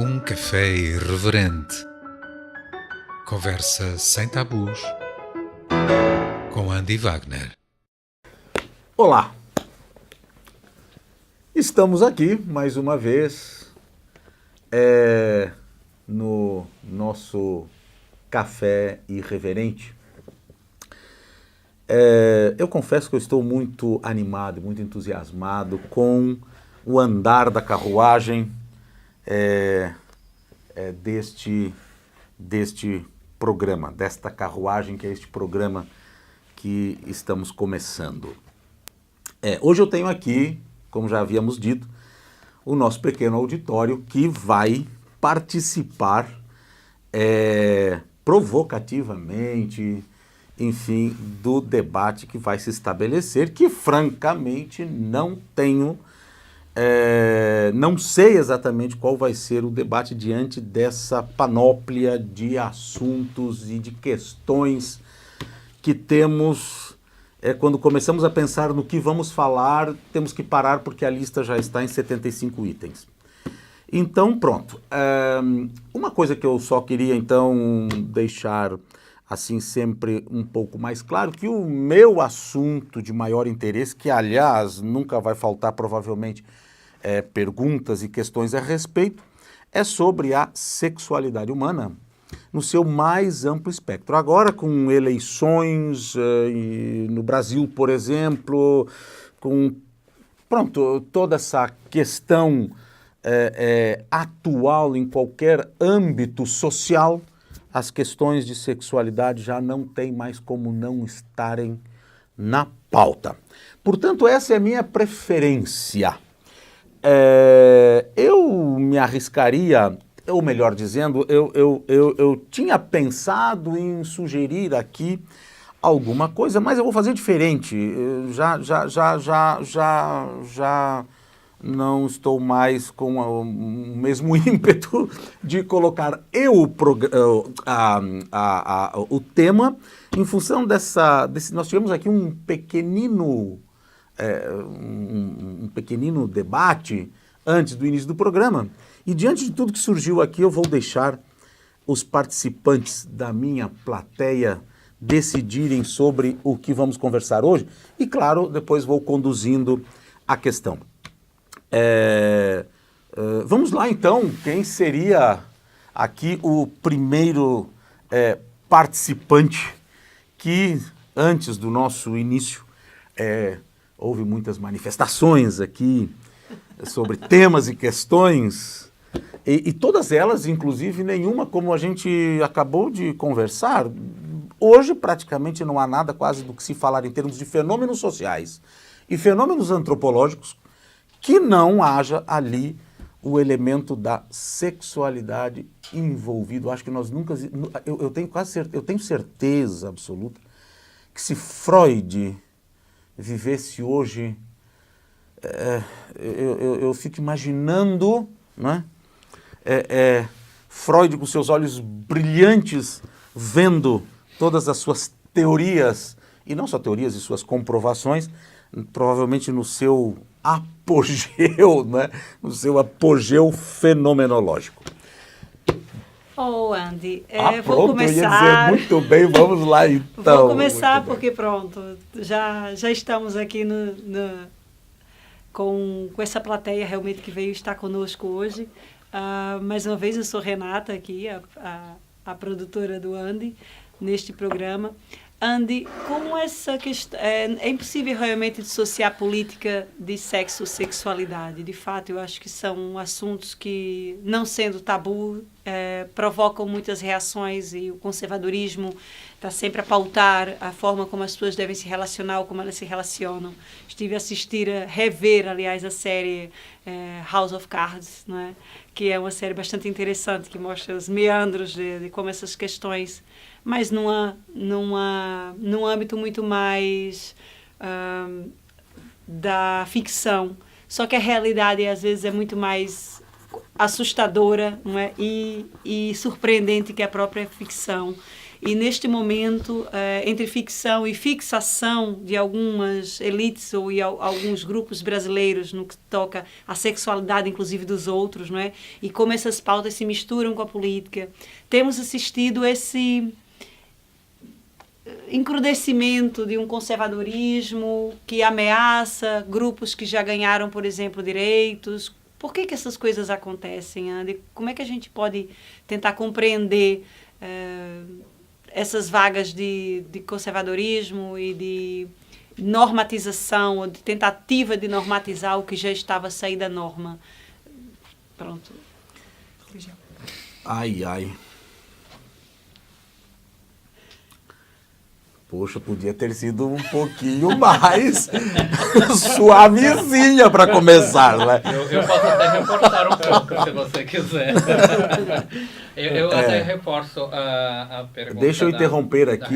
Um café irreverente. Conversa sem tabus com Andy Wagner. Olá! Estamos aqui mais uma vez no nosso café irreverente. Eu confesso que eu estou muito animado, muito entusiasmado com o andar da carruagem deste programa, desta carruagem que é este programa que estamos começando. Hoje eu tenho aqui, como já havíamos dito, o nosso pequeno auditório que vai participar provocativamente, enfim, do debate que vai se estabelecer, que francamente não sei exatamente qual vai ser o debate diante dessa panóplia de assuntos e de questões que temos. Quando começamos a pensar no que vamos falar, temos que parar porque a lista já está em 75 itens. Então, pronto. Uma coisa que eu só queria, então, deixar assim sempre um pouco mais claro, que o meu assunto de maior interesse, que aliás nunca vai faltar provavelmente perguntas e questões a respeito, é sobre a sexualidade humana no seu mais amplo espectro. Agora, com eleições no Brasil, por exemplo, com toda essa questão atual em qualquer âmbito social, as questões de sexualidade já não tem mais como não estarem na pauta. Portanto, essa é a minha preferência. Eu me arriscaria, ou melhor dizendo, eu tinha pensado em sugerir aqui alguma coisa, mas eu vou fazer diferente. Eu já não estou mais com o mesmo ímpeto de colocar o tema em função nós tivemos aqui um pequenino debate antes do início do programa, e diante de tudo que surgiu aqui, eu vou deixar os participantes da minha plateia decidirem sobre o que vamos conversar hoje, e claro, depois vou conduzindo a questão. Vamos lá então, quem seria aqui o primeiro participante que antes do nosso início houve muitas manifestações aqui sobre temas e questões, e todas elas, inclusive nenhuma, como a gente acabou de conversar, hoje praticamente não há nada quase do que se falar em termos de fenômenos sociais e fenômenos antropológicos que não haja ali o elemento da sexualidade envolvido. Acho que nós nunca... Eu tenho certeza absoluta que se Freud vivesse hoje, eu fico imaginando, né? Freud com seus olhos brilhantes, vendo todas as suas teorias, e não só teorias e suas comprovações, provavelmente no seu apogeu, né? No seu apogeu fenomenológico. Andy, Vou vou começar... Eu ia dizer, muito bem, vamos lá então. Vou começar porque pronto, já estamos aqui com essa plateia realmente que veio estar conosco hoje. Mais uma vez, eu sou Renata aqui, a produtora do Andy, neste programa. Andy, como essa questão... É impossível realmente dissociar política de sexo e sexualidade. De fato, eu acho que são assuntos que, não sendo tabu, provocam muitas reações, e o conservadorismo está sempre a pautar a forma como as pessoas devem se relacionar ou como elas se relacionam. Estive a rever, aliás, a série House of Cards, não é? Que é uma série bastante interessante, que mostra os meandros de como essas questões, mas num âmbito muito mais da ficção. Só que a realidade, às vezes, é muito mais assustadora, não é? E surpreendente que a própria ficção. e neste momento, entre ficção e fixação de algumas elites ou alguns grupos brasileiros no que toca à sexualidade, inclusive dos outros, não é? E como essas pautas se misturam com a política, temos assistido esse encrudecimento de um conservadorismo que ameaça grupos que já ganharam, por exemplo, direitos. Por que essas coisas acontecem, Andy? Como é que a gente pode tentar compreender essas vagas de conservadorismo e de normatização, ou de tentativa de normatizar o que já estava a sair da norma? Pronto. Ai, ai. Poxa, podia ter sido um pouquinho mais suavezinha para começar, né? Eu posso até reforçar um pouco, se você quiser. Eu até reforço a pergunta. Deixa eu interromper aqui.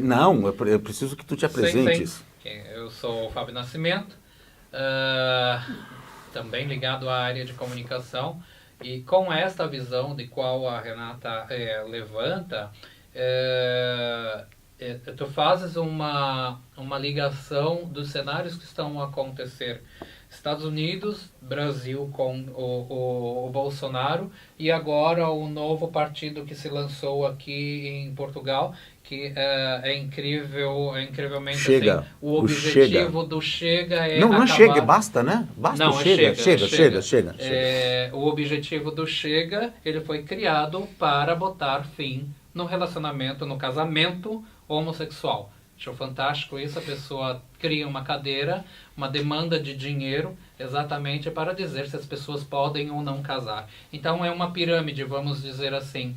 Não, eu preciso que tu te apresentes. Sim. Eu sou o Fábio Nascimento, também ligado à área de comunicação, e com esta visão de qual a Renata levanta, tu fazes uma ligação dos cenários que estão a acontecer. Estados Unidos, Brasil com o Bolsonaro, e agora o novo partido que se lançou aqui em Portugal, que é incrivelmente Chega. Assim, o objetivo do Chega é não acabar... chega, basta, né? Basta não, o chega. O objetivo do Chega, ele foi criado para botar fim no relacionamento, no casamento homossexual. Achou fantástico isso, a pessoa cria uma cadeira, uma demanda de dinheiro, exatamente para dizer se as pessoas podem ou não casar. Então é uma pirâmide, vamos dizer assim,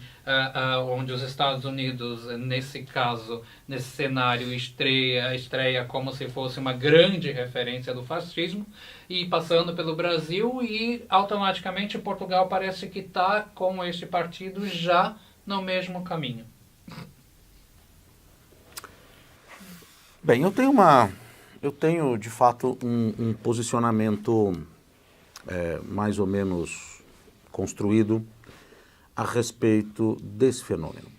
onde os Estados Unidos, nesse caso, nesse cenário, estreia como se fosse uma grande referência do fascismo, e passando pelo Brasil, e automaticamente Portugal parece que está com este partido já no mesmo caminho. Bem, eu tenho de fato um posicionamento mais ou menos construído a respeito desse fenômeno.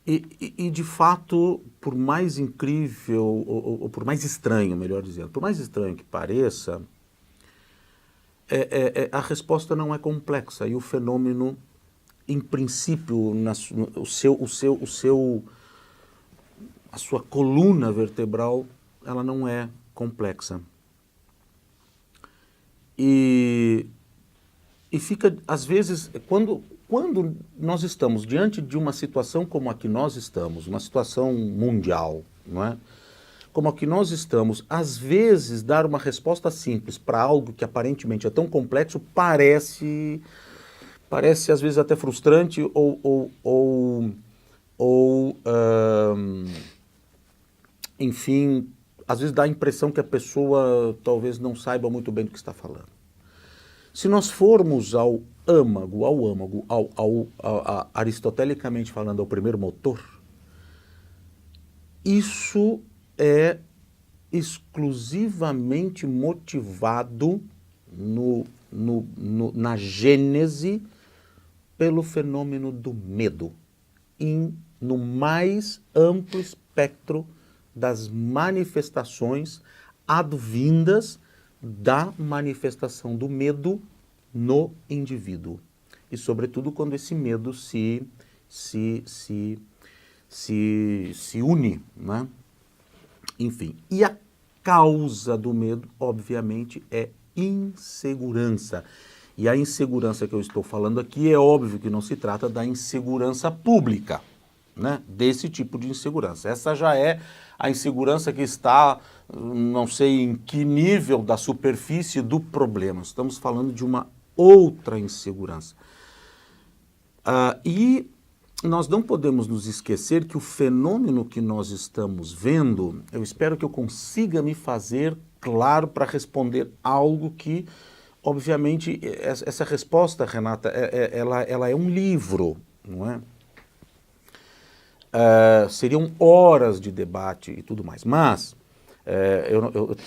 E de fato, por mais incrível, ou por mais estranho, melhor dizendo, por mais estranho que pareça, a resposta não é complexa, e o fenômeno, em princípio, a sua coluna vertebral, ela não é complexa. E fica, às vezes, quando nós estamos diante de uma situação como a que nós estamos, uma situação mundial, não é? Como a que nós estamos, às vezes dar uma resposta simples para algo que aparentemente é tão complexo parece às vezes até frustrante enfim, às vezes dá a impressão que a pessoa talvez não saiba muito bem do que está falando. Se nós formos ao âmago, aristotelicamente falando, ao primeiro motor, isso é exclusivamente motivado na gênese pelo fenômeno do medo, no mais amplo espectro das manifestações advindas da manifestação do medo no indivíduo. E sobretudo quando esse medo se une, né? Enfim, e a causa do medo, obviamente, é insegurança. E a insegurança que eu estou falando aqui é óbvio que não se trata da insegurança pública, né? Desse tipo de insegurança. Essa já é a insegurança que está, não sei em que nível da superfície do problema. Estamos falando de uma outra insegurança. E nós não podemos nos esquecer que o fenômeno que nós estamos vendo, eu espero que eu consiga me fazer claro para responder algo que, obviamente, essa resposta, Renata, ela é um livro, não é? Seriam horas de debate e tudo mais, mas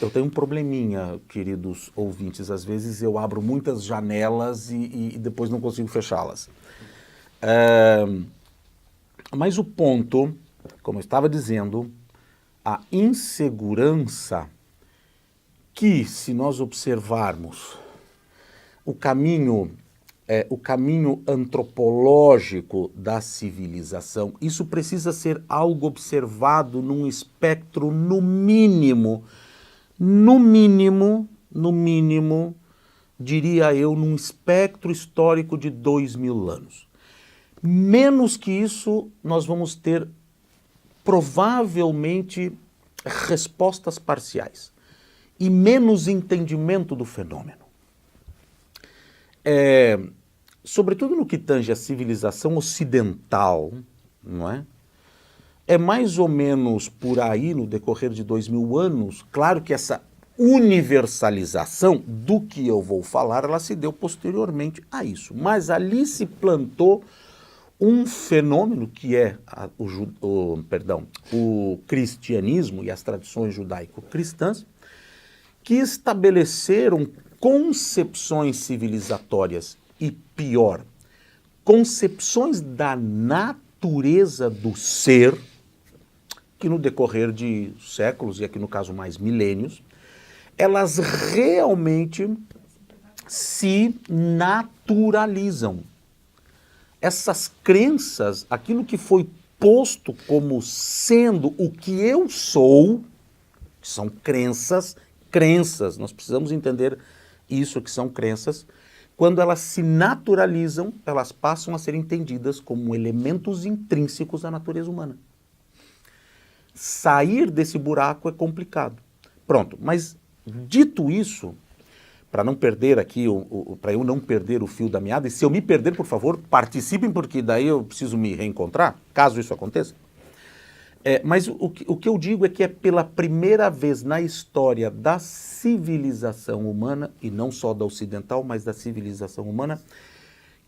eu tenho um probleminha, queridos ouvintes, às vezes eu abro muitas janelas e depois não consigo fechá-las. Mas o ponto, como eu estava dizendo, a insegurança que, se nós observarmos o caminho antropológico da civilização, isso precisa ser algo observado num espectro no mínimo, diria eu, num espectro histórico de 2000 anos. Menos que isso, nós vamos ter provavelmente respostas parciais e menos entendimento do fenômeno. Sobretudo no que tange a civilização ocidental, não é? É mais ou menos por aí, no decorrer de 2000 anos, claro que essa universalização do que eu vou falar, ela se deu posteriormente a isso. Mas ali se plantou um fenômeno que é o cristianismo e as tradições judaico-cristãs, que estabeleceram concepções civilizatórias e, pior, concepções da natureza do ser, que no decorrer de séculos, e aqui no caso mais milênios, elas realmente se naturalizam. Essas crenças, aquilo que foi posto como sendo o que eu sou, são crenças, nós precisamos entender isso, que são crenças. Quando elas se naturalizam, elas passam a ser entendidas como elementos intrínsecos à natureza humana. Sair desse buraco é complicado. Pronto, mas dito isso, para não perder aqui, para eu não perder o fio da meada, e se eu me perder, por favor, participem, porque daí eu preciso me reencontrar, caso isso aconteça. Mas o que eu digo é que é pela primeira vez na história da civilização humana, e não só da ocidental, mas da civilização humana,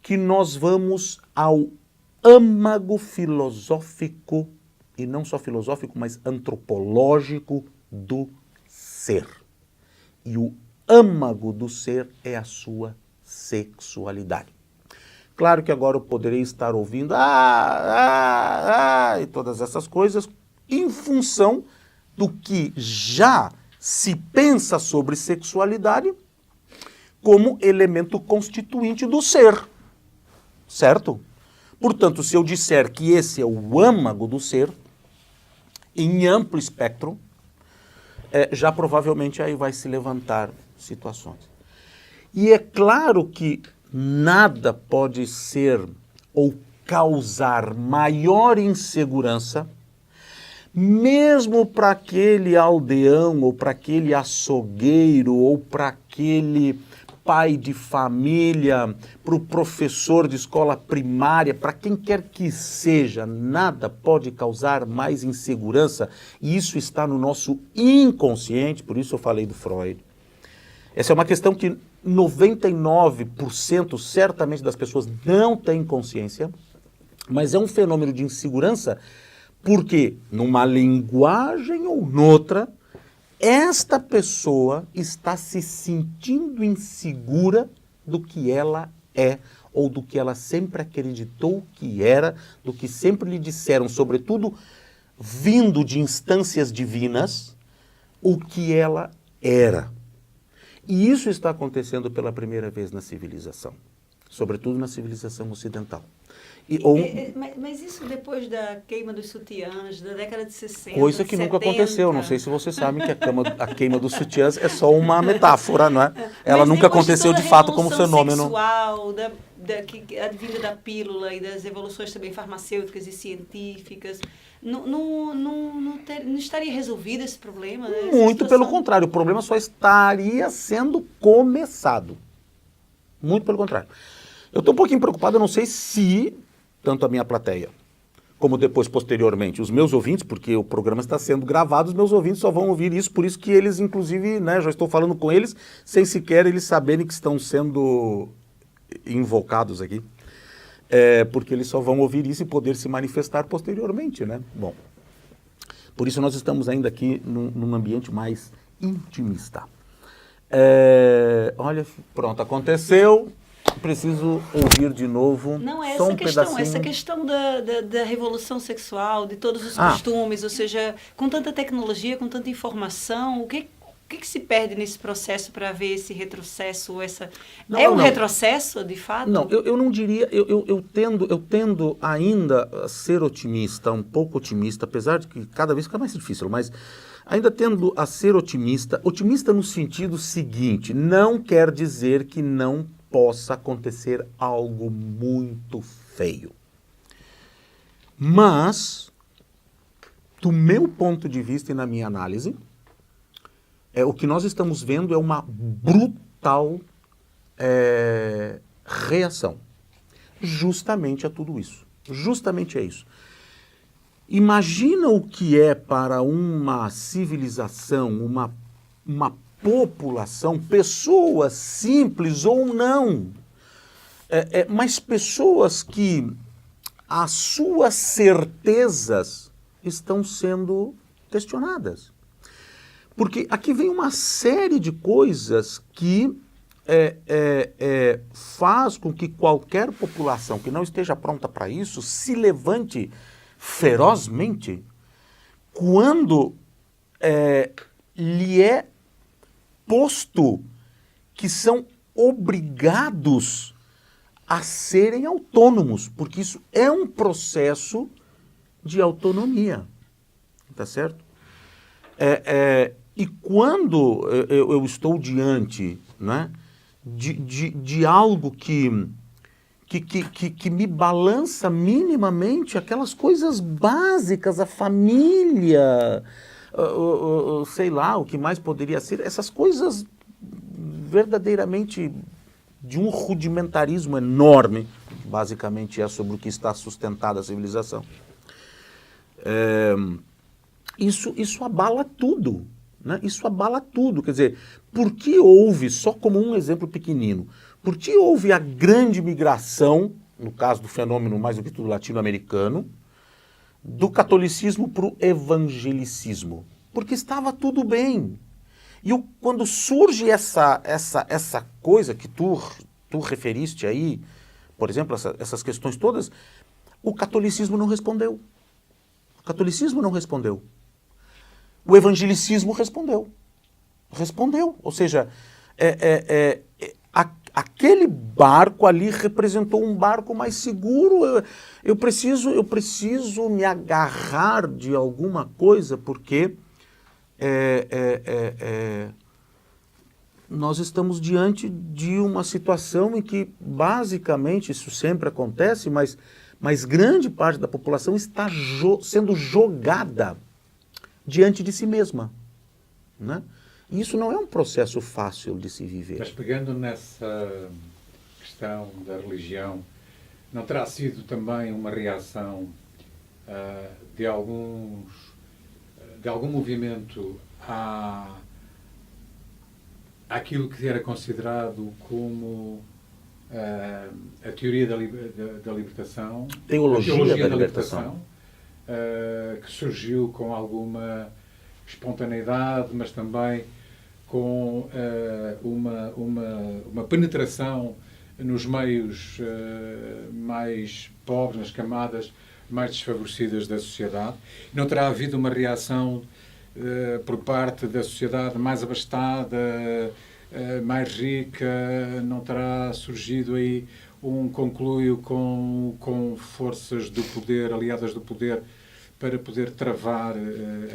que nós vamos ao âmago filosófico, e não só filosófico, mas antropológico do ser. E o âmago do ser é a sua sexualidade. Claro que agora eu poderei estar ouvindo e todas essas coisas em função do que já se pensa sobre sexualidade como elemento constituinte do ser, certo? Portanto, se eu disser que esse é o âmago do ser, em amplo espectro, já provavelmente aí vai se levantar situações. E é claro que nada pode ser ou causar maior insegurança, mesmo para aquele aldeão, ou para aquele açougueiro, ou para aquele pai de família, para o professor de escola primária, para quem quer que seja, nada pode causar mais insegurança, e isso está no nosso inconsciente, por isso eu falei do Freud. Essa é uma questão que 99% certamente das pessoas não têm consciência, mas é um fenômeno de insegurança porque, numa linguagem ou noutra, esta pessoa está se sentindo insegura do que ela é, ou do que ela sempre acreditou que era, do que sempre lhe disseram, sobretudo vindo de instâncias divinas, o que ela era. E isso está acontecendo pela primeira vez na civilização, sobretudo na civilização ocidental. Mas isso depois da queima dos sutiãs, da década de 60, coisa que 70. nunca aconteceu. Não sei se vocês sabem que a queima dos sutiãs é só uma metáfora, não é? Ela nunca aconteceu de fato como fenômeno. Sexual, que advinda da pílula e das evoluções também farmacêuticas e científicas, não estaria resolvido esse problema? Né? Muito pelo contrário, o problema só estaria sendo começado. Muito pelo contrário. Eu estou um pouquinho preocupado, eu não sei se tanto a minha plateia, como depois, posteriormente, os meus ouvintes, porque o programa está sendo gravado, os meus ouvintes só vão ouvir isso, por isso que eles, inclusive, né, já estou falando com eles, sem sequer eles saberem que estão sendo invocados aqui, porque eles só vão ouvir isso e poder se manifestar posteriormente, né? Bom, por isso nós estamos ainda aqui num ambiente mais intimista. Olha, pronto, aconteceu, preciso ouvir de novo. Não, é só essa um questão, pedacinho. essa questão da revolução sexual, de todos os Ah. costumes, ou seja, com tanta tecnologia, com tanta informação, o que se perde nesse processo para ver esse retrocesso? Não. Retrocesso, de fato? Não, eu não diria, eu tendo ainda a ser otimista, um pouco otimista, apesar de que cada vez fica mais difícil, mas ainda tendo a ser otimista no sentido seguinte, não quer dizer que não possa acontecer algo muito feio. Mas, do meu ponto de vista e na minha análise, o que nós estamos vendo é uma brutal reação justamente a tudo isso. Justamente é isso. Imagina o que é para uma civilização, uma população, pessoas simples ou não, mas pessoas que as suas certezas estão sendo questionadas. Porque aqui vem uma série de coisas que faz com que qualquer população que não esteja pronta para isso se levante ferozmente quando lhe é posto que são obrigados a serem autônomos, porque isso é um processo de autonomia, tá certo? E quando eu estou diante, né, de algo que me balança minimamente aquelas coisas básicas, a família, sei lá, o que mais poderia ser, essas coisas verdadeiramente de um rudimentarismo enorme, basicamente é sobre o que está sustentada a civilização. Isso abala tudo, né? Isso abala tudo. Quer dizer, por que houve, só como um exemplo pequenino, por que houve a grande migração, no caso do fenômeno mais do que tudo latino-americano, do catolicismo para o evangelicismo? Porque estava tudo bem. E quando surge essa coisa que tu referiste aí, por exemplo, essas questões todas, o catolicismo não respondeu. O catolicismo não respondeu. O evangelicismo respondeu. Respondeu. Ou seja, aquele barco ali representou um barco mais seguro. Eu preciso me agarrar de alguma coisa, porque nós estamos diante de uma situação em que, basicamente, isso sempre acontece, mas grande parte da população está sendo jogada diante de si mesma, né? E isso não é um processo fácil de se viver. Mas pegando nessa questão da religião, não terá sido também uma reação de algum movimento àquilo que era considerado como a teoria da libertação, teologia da libertação. Que surgiu com alguma espontaneidade, mas também com uma penetração nos meios mais pobres, nas camadas mais desfavorecidas da sociedade. Não terá havido uma reação por parte da sociedade mais abastada, mais rica, não terá surgido aí um conluio com forças do poder, aliadas do poder, para poder travar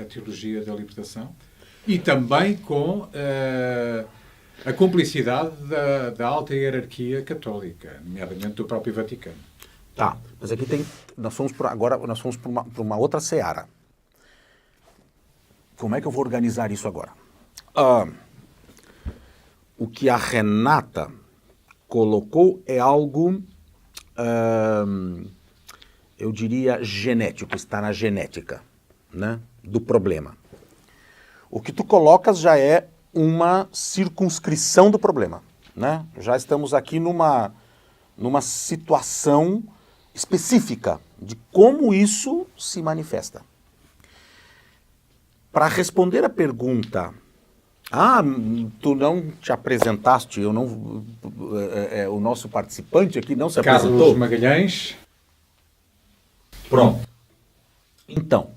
a teologia da libertação, e também com a cumplicidade da alta hierarquia católica, nomeadamente do próprio Vaticano. Tá, mas aqui nós fomos para uma outra seara. Como é que eu vou organizar isso agora? O que a Renata colocou é algo, eu diria, genético, está na genética, né, do problema. O que tu colocas já é uma circunscrição do problema, né? Já estamos aqui numa situação específica de como isso se manifesta. Para responder a pergunta Ah, tu não te apresentaste, eu não, o nosso participante aqui não se apresentou. Carlos Magalhães. Pronto. Então,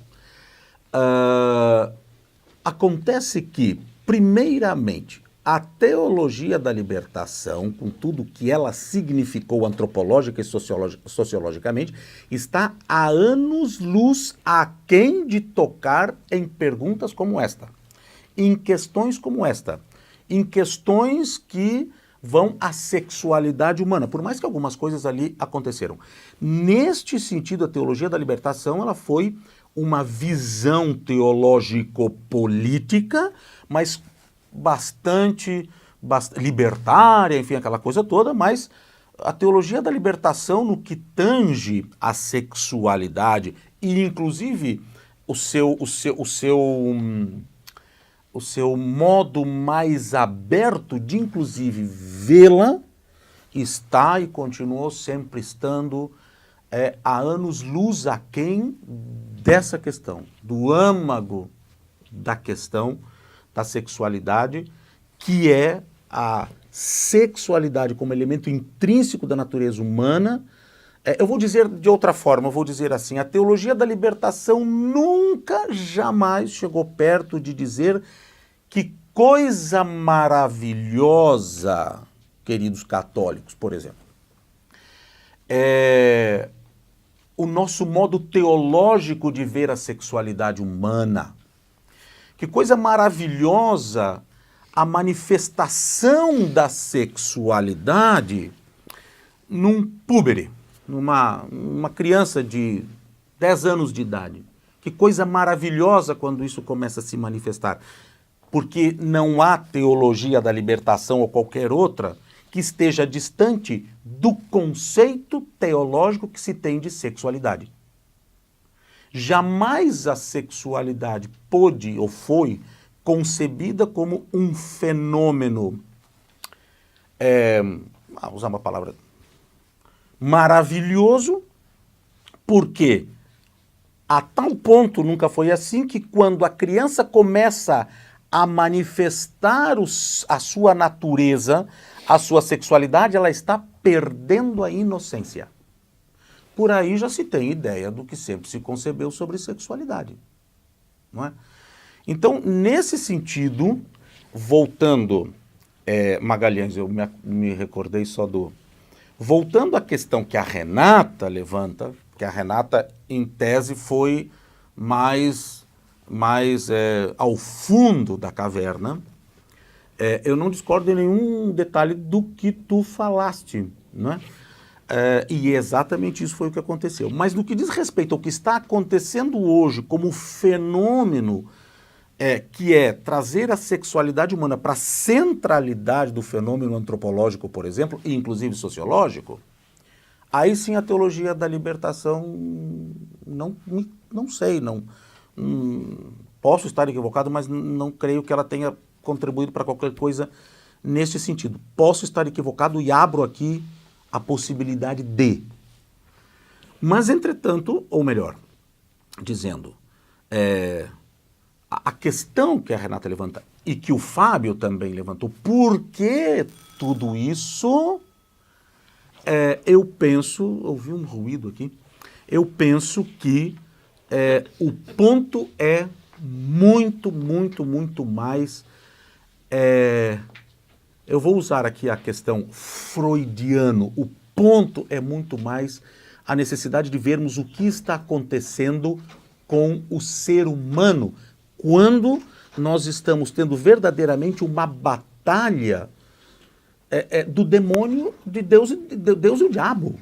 acontece que, primeiramente, a teologia da libertação, com tudo que ela significou antropológica e sociologicamente, está há anos-luz aquém de tocar em perguntas como esta, em questões como esta, em questões que vão à sexualidade humana, por mais que algumas coisas ali aconteceram. Neste sentido, a teologia da libertação, ela foi uma visão teológico-política, mas bastante libertária, enfim, aquela coisa toda, mas a teologia da libertação no que tange a sexualidade e inclusive o seu modo mais aberto de inclusive vê-la está e continuou sempre estando há anos-luz aquém dessa questão, do âmago da questão da sexualidade, que é a sexualidade como elemento intrínseco da natureza humana. Eu vou dizer de outra forma, eu vou dizer assim, a teologia da libertação nunca, jamais chegou perto de dizer que coisa maravilhosa, queridos católicos, por exemplo, o nosso modo teológico de ver a sexualidade humana. Que coisa maravilhosa a manifestação da sexualidade num púbere, numa criança de 10 anos de idade. Que coisa maravilhosa quando isso começa a se manifestar. Porque não há teologia da libertação ou qualquer outra que esteja distante do conceito teológico que se tem de sexualidade. Jamais a sexualidade pôde ou foi concebida como um fenômeno, usar uma palavra, maravilhoso, porque a tal ponto nunca foi assim que quando a criança começa a manifestar a sua natureza, a sua sexualidade, ela está perdendo a inocência. Por aí já se tem ideia do que sempre se concebeu sobre sexualidade, não é? Então, nesse sentido, voltando, Magalhães, eu me recordei só do... Voltando à questão que a Renata levanta, que a Renata, em tese, foi mais ao fundo da caverna, eu não discordo em nenhum detalhe do que tu falaste, não é? E exatamente isso foi o que aconteceu. Mas no que diz respeito ao que está acontecendo hoje como fenômeno, que é trazer a sexualidade humana para a centralidade do fenômeno antropológico, por exemplo, e inclusive sociológico, aí sim a teologia da libertação, não sei, posso estar equivocado, mas não creio que ela tenha contribuído para qualquer coisa neste sentido. Posso estar equivocado e abro aqui a possibilidade de. Mas, entretanto, ou melhor, dizendo, a questão que a Renata levanta e que o Fábio também levantou, por que tudo isso? Eu penso, ouvi um ruído aqui, eu penso que o ponto é muito, muito, muito mais... eu vou usar aqui a questão freudiano. O ponto é muito mais a necessidade de vermos o que está acontecendo com o ser humano quando nós estamos tendo verdadeiramente uma batalha do demônio, de Deus e o diabo.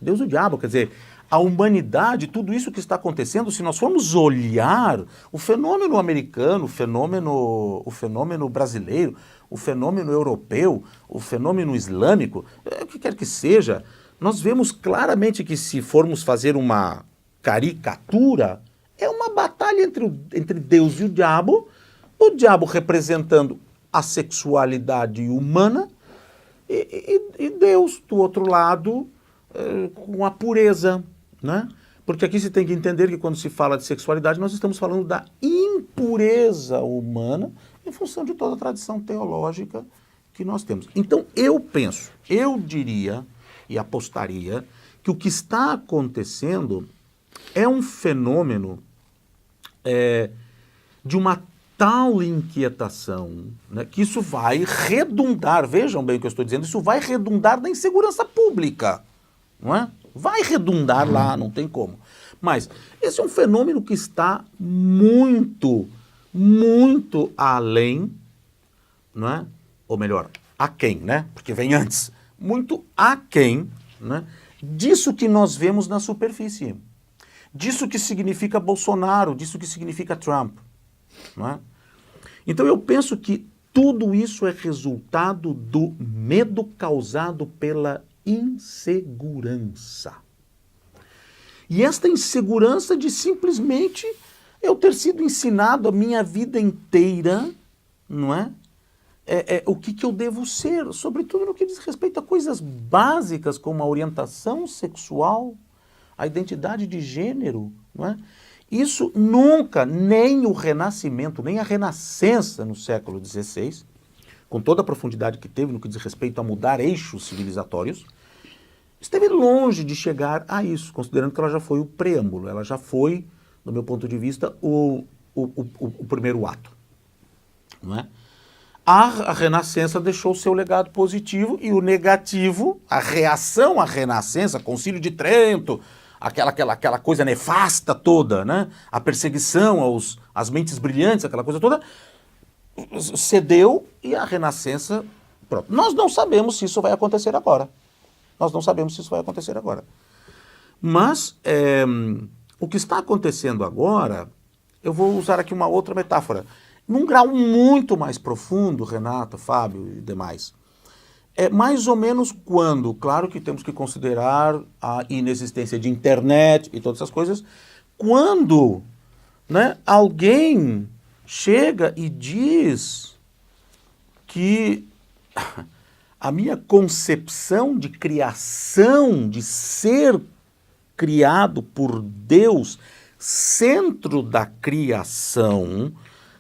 Deus e o diabo, quer dizer, a humanidade, tudo isso que está acontecendo, se nós formos olhar o fenômeno americano, o fenômeno brasileiro, o fenômeno europeu, o fenômeno islâmico, o que quer que seja, nós vemos claramente que se formos fazer uma caricatura, é uma batalha entre Deus e o diabo representando a sexualidade humana e Deus, do outro lado, com a pureza, né? Porque aqui se tem que entender que quando se fala de sexualidade, nós estamos falando da impureza humana em função de toda a tradição teológica que nós temos. Então, eu diria e apostaria que o que está acontecendo é um fenômeno de uma tal inquietação, né, que isso vai redundar, vejam bem o que eu estou dizendo, isso vai redundar na insegurança pública, não é? Vai redundar lá, não tem como. Mas esse é um fenômeno que está muito, muito além, não é? Ou melhor, aquém, né? Porque vem antes. Muito aquém, né, disso que nós vemos na superfície. Disso que significa Bolsonaro, disso que significa Trump. Não é? Então eu penso que tudo isso é resultado do medo causado pela insegurança. E esta insegurança de simplesmente eu ter sido ensinado a minha vida inteira, não é? O que eu devo ser, sobretudo no que diz respeito a coisas básicas como a orientação sexual, a identidade de gênero, não é? Isso nunca, nem o Renascimento, nem a Renascença no século XVI, com toda a profundidade que teve no que diz respeito a mudar eixos civilizatórios, esteve longe de chegar a isso, considerando que ela já foi o preâmbulo, ela já foi, do meu ponto de vista, o primeiro ato, não é? A Renascença deixou o seu legado positivo e o negativo, a reação à Renascença, Concílio de Trento, aquela coisa nefasta toda, né? A perseguição às mentes brilhantes, aquela coisa toda, cedeu e a Renascença, pronto. Nós não sabemos se isso vai acontecer agora. Nós não sabemos se isso vai acontecer agora. Mas o que está acontecendo agora, eu vou usar aqui uma outra metáfora, num grau muito mais profundo, Renato, Fábio e demais. É mais ou menos quando, claro que temos que considerar a inexistência de internet e todas essas coisas, quando, né, alguém chega e diz que a minha concepção de criação, de ser criado por Deus, centro da criação,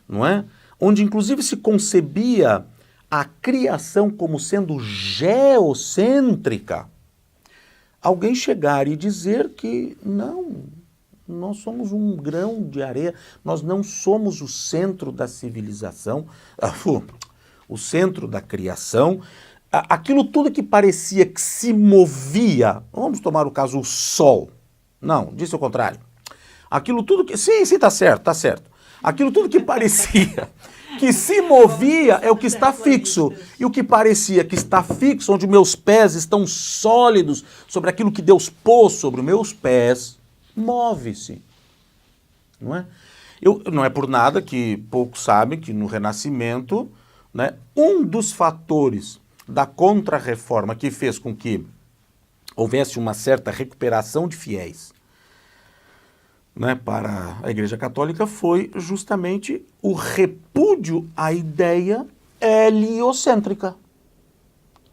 não é? Onde inclusive se concebia a criação como sendo geocêntrica, alguém chegar e dizer que não, nós somos um grão de areia, nós não somos o centro da civilização, o centro da criação, aquilo tudo que parecia que se movia, vamos tomar o caso o Sol, não, disse o contrário, aquilo tudo que, sim, está certo, está certo. Aquilo tudo que parecia que se movia é o que está fixo. E o que parecia que está fixo, onde meus pés estão sólidos sobre aquilo que Deus pôs sobre os meus pés, move-se. Não é? Não é por nada que poucos sabem que no Renascimento, né, um dos fatores da Contra-Reforma que fez com que houvesse uma certa recuperação de fiéis, né, para a Igreja Católica foi justamente o repúdio à ideia heliocêntrica.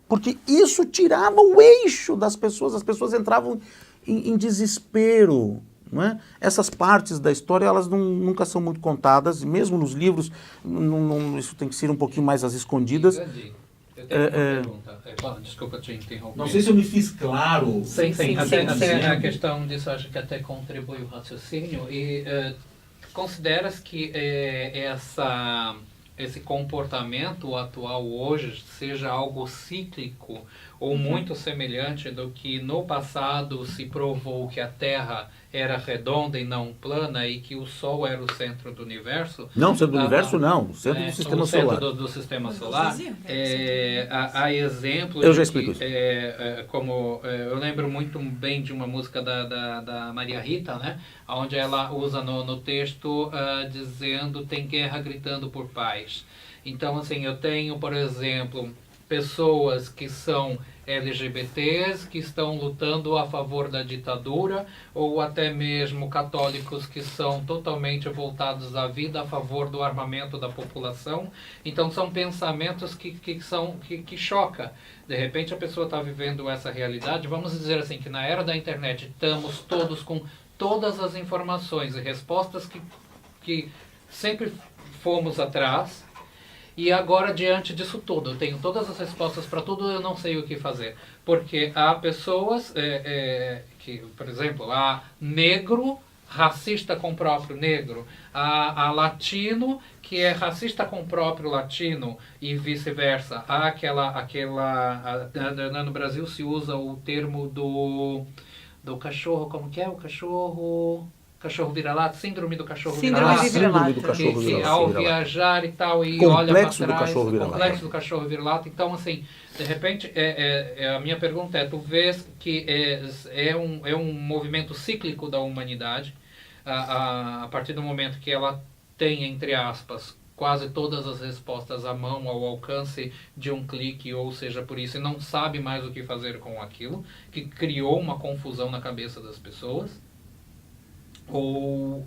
Porque isso tirava o eixo das pessoas, as pessoas entravam em desespero. Não é? Essas partes da história elas nunca são muito contadas, mesmo nos livros, isso tem que ser um pouquinho mais às escondidas. Eu tenho uma pergunta. Desculpa te interromper. Não sei se eu me fiz claro. Sim. Sim. A questão disso acho que até contribui o raciocínio. E consideras que esse comportamento atual hoje seja algo cíclico ou muito semelhante do que no passado se provou que a Terra era redonda e não plana e que o Sol era o centro do universo? Não, centro do universo não, o centro do sistema solar. Do sistema solar. Há exemplos. Eu já explico isso. Como eu lembro muito bem de uma música da Maria Rita, né? Onde ela usa no texto dizendo tem guerra gritando por paz. Então, assim, eu tenho, por exemplo, pessoas que são LGBTs que estão lutando a favor da ditadura, ou até mesmo católicos que são totalmente voltados à vida, a favor do armamento da população. Então são pensamentos que chocam. De repente a pessoa está vivendo essa realidade. Vamos dizer assim que na era da internet estamos todos com todas as informações e respostas que sempre fomos atrás. E agora, diante disso tudo, eu tenho todas as respostas para tudo, eu não sei o que fazer. Porque há pessoas que, por exemplo, há negro racista com o próprio negro, há latino que é racista com o próprio latino e vice-versa. Há no Brasil se usa o termo do cachorro, como que é? O cachorro vira-lata, síndrome do cachorro vira-lata. Síndrome do cachorro Que vira-lata. ao viajar e tal, e Complexo olha para do trás, cachorro vira-lata. complexo do cachorro vira-lata. Então, assim, de repente, a minha pergunta é, tu vês que é um movimento cíclico da humanidade, a partir do momento que ela tem, entre aspas, quase todas as respostas à mão, ao alcance de um clique, ou seja, por isso, e não sabe mais o que fazer com aquilo, que criou uma confusão na cabeça das pessoas, ou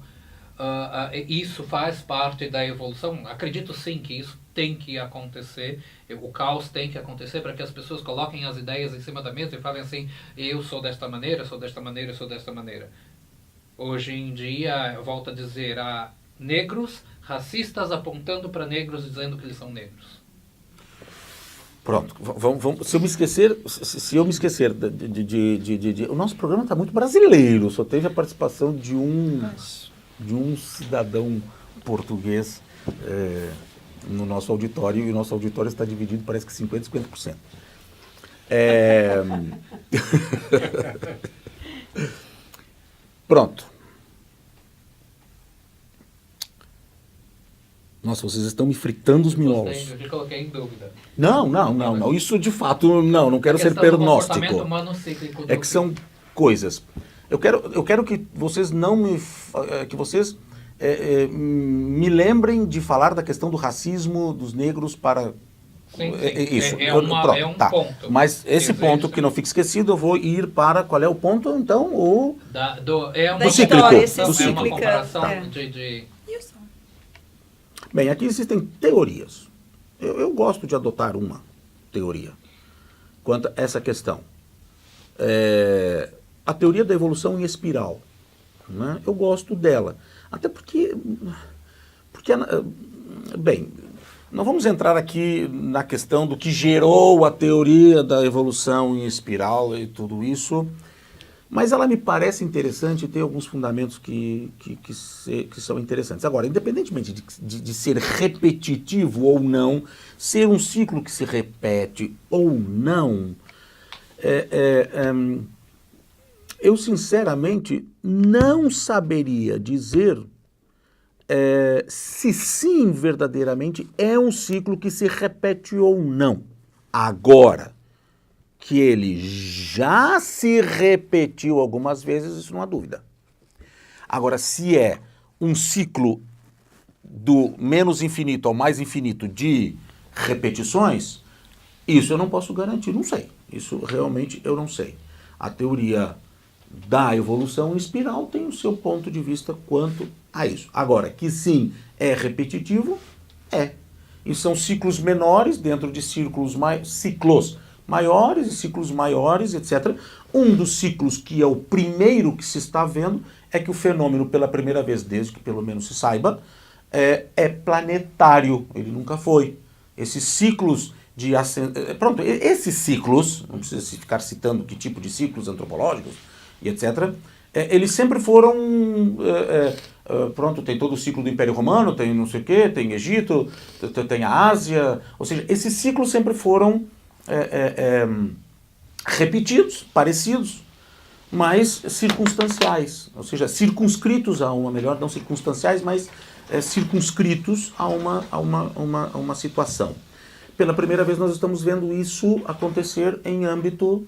isso faz parte da evolução? Acredito sim que isso tem que acontecer, o caos tem que acontecer para que as pessoas coloquem as ideias em cima da mesa e falem assim, eu sou desta maneira, sou desta maneira, sou desta maneira. Hoje em dia, eu volto a dizer, há negros racistas apontando para negros e dizendo que eles são negros. Pronto, se eu me esquecer o nosso programa está muito brasileiro, só teve a participação de um cidadão português no nosso auditório, e o nosso auditório está dividido, parece que 50% e 50%. Pronto. Nossa, vocês estão me fritando os miolos. Eu te coloquei em dúvida. Não. Isso de fato, não quero ser pernóstico. Comportamento humano cíclico É que são coisas. Eu quero que vocês me lembrem de falar da questão do racismo dos negros para... Sim. Isso. É um ponto. Mas esse ponto que não fique esquecido, eu vou ir para... Qual é o ponto, então? Da cíclico. história, É uma comparação Bem, aqui existem teorias. Eu gosto de adotar uma teoria quanto a essa questão. A teoria da evolução em espiral. Né? Eu gosto dela. Até porque... Bem... Não vamos entrar aqui na questão do que gerou a teoria da evolução em espiral e tudo isso, mas ela me parece interessante e tem alguns fundamentos que são interessantes. Agora, independentemente de ser repetitivo ou não, ser um ciclo que se repete ou não, eu sinceramente não saberia dizer se sim, verdadeiramente, é um ciclo que se repete ou não. Agora, que ele já se repetiu algumas vezes, isso não há dúvida. Agora, se é um ciclo do menos infinito ao mais infinito de repetições, isso eu não posso garantir, não sei. Isso realmente eu não sei. A teoria da evolução em espiral tem o seu ponto de vista quanto a isso. Agora, que sim, é repetitivo, E são ciclos menores dentro de ciclos maiores e ciclos maiores, etc. Um dos ciclos que é o primeiro que se está vendo é que o fenômeno, pela primeira vez, desde que pelo menos se saiba, é planetário. Ele nunca foi. Esses ciclos de esses ciclos, não precisa ficar citando que tipo de ciclos antropológicos e etc., eles sempre foram... tem todo o ciclo do Império Romano, tem não sei o quê, tem Egito, tem a Ásia, ou seja, esses ciclos sempre foram repetidos, parecidos, mas circunstanciais, ou seja, circunscritos a não circunstanciais, mas circunscritos a uma situação. Pela primeira vez nós estamos vendo isso acontecer em âmbito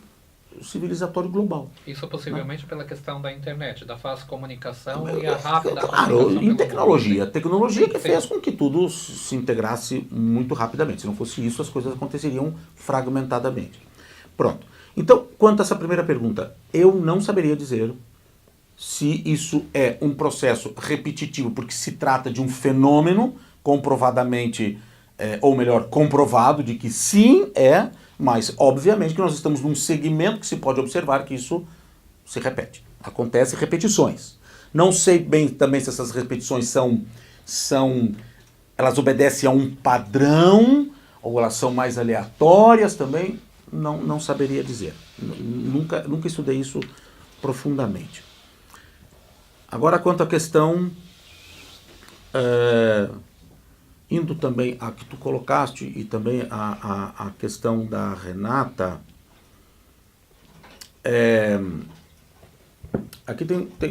civilizatório global. Isso possivelmente pela questão da internet, da fácil comunicação e a rápida comunicação. Claro, em tecnologia. A tecnologia que Sim. fez com que tudo se integrasse muito rapidamente. Se não fosse isso, as coisas aconteceriam fragmentadamente. Pronto. Então, quanto a essa primeira pergunta, eu não saberia dizer se isso é um processo repetitivo, porque se trata de um fenômeno comprovadamente, ou melhor, comprovado de que sim é, mas obviamente que nós estamos num segmento que se pode observar que isso se repete. Acontece repetições. Não sei bem também se essas repetições são elas obedecem a um padrão, ou elas são mais aleatórias também, não saberia dizer. Nunca estudei isso profundamente. Agora, quanto à questão, indo também a que tu colocaste, e também a questão da Renata, aqui